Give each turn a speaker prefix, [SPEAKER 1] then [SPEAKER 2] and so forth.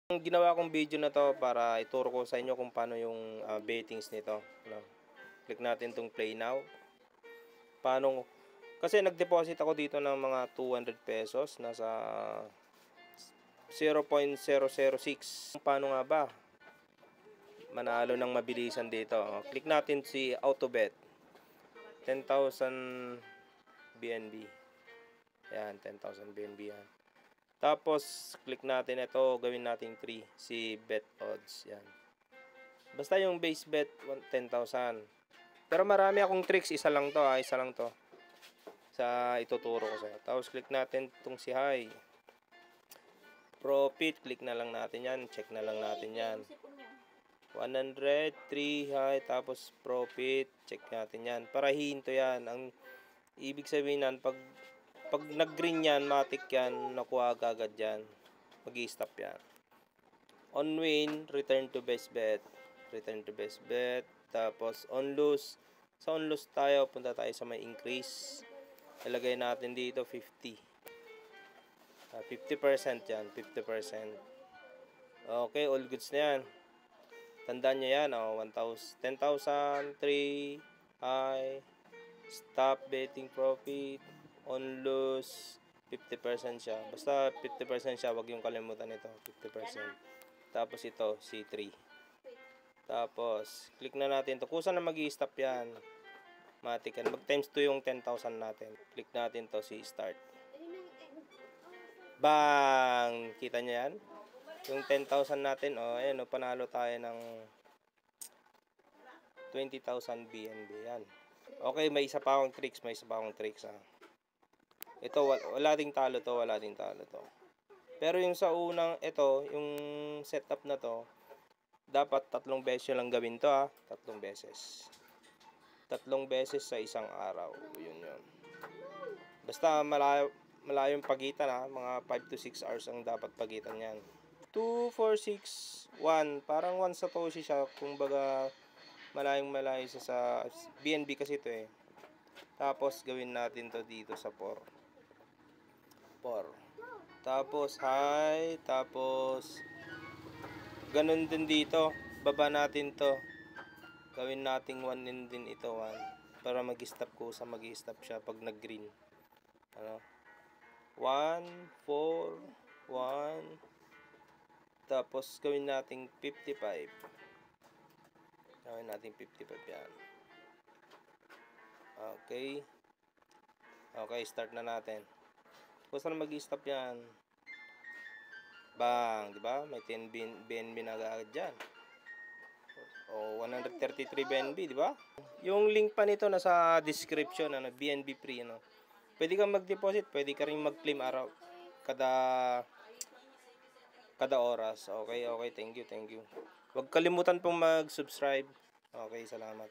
[SPEAKER 1] Ang ginawa kong video na to para ituro ko sa inyo kung paano yung bettings nito. No? Click natin itong play now. Paano, kasi nag-deposit ako dito ng mga 200 pesos. Nasa 0.006. Paano nga ba manalo ng mabilisan dito? Click natin si AutoBet. 10,000 BNB. Yan, 10,000 BNB yan. Tapos, click natin ito, gawin natin 3, si bet odds, yan. Basta yung base bet, 10,000. Pero marami akong tricks, isa lang to, isa lang to. Sa ituturo ko sa'yo. Tapos, click natin itong si high. Profit, click na lang natin yan, check na lang natin yan. 100, 3 high, tapos profit, check natin yan. Para hinto yan. Ang ibig sabihin nan, pag nag-green yan, matik yan, nakuha agad yan. Mag-i-stop yan. On win, return to best bet. Return to best bet. Tapos on lose. Sa on lose tayo, punta tayo sa may increase. Ilagay natin dito 50. 50% yan, 50%. Okay, all goods na yan. Tandaan nyo yan, 10,000, 3, high, stop betting profit, on lose, 50% siya. Basta 50% siya, wag yung kalimutan ito, 50%. Tapos ito, C3. Tapos, click na natin to. Kusa na mag-i-stop yan. Matik yan. Mag times 2 yung 10,000 natin. Click natin to, si start. Bang! Kita nyo yan? Yung 10,000 natin, ayan, panalo tayo ng 20,000 BNB yan. Okay, may isa pa akong tricks, Ito, wala ding talo to, Pero yung sa unang, ito, yung setup na to, dapat 3 beses lang gawin to, 3 beses. 3 beses sa isang araw. Yun. Basta malayo yung pagitan, mga 5 to 6 hours ang dapat pagitan yan. 2, 4, 6, 1. Parang 1 satoshi siya, kumbaga malayo siya sa BNB kasi ito eh. Tapos gawin natin to dito sa 4. Tapos high, tapos ganun din dito. Baba natin to. Gawin nating 1 din ito, 1. Para mag-stop siya pag nag-green. 1, 4, 1. Tapos gawin nating 55. Gawin natin 55 yan. Okay, start na natin. Basta na mag-stop yan. Bang, di ba? May 10 BNB na agad dyan. 133 BNB, di ba? Yung link pa nito nasa description, BNB free, Pwede kang mag-deposit, pwede ka rin mag-claim araw kada oras. Okay, thank you. Huwag kalimutan pong mag-subscribe. Okay, salamat.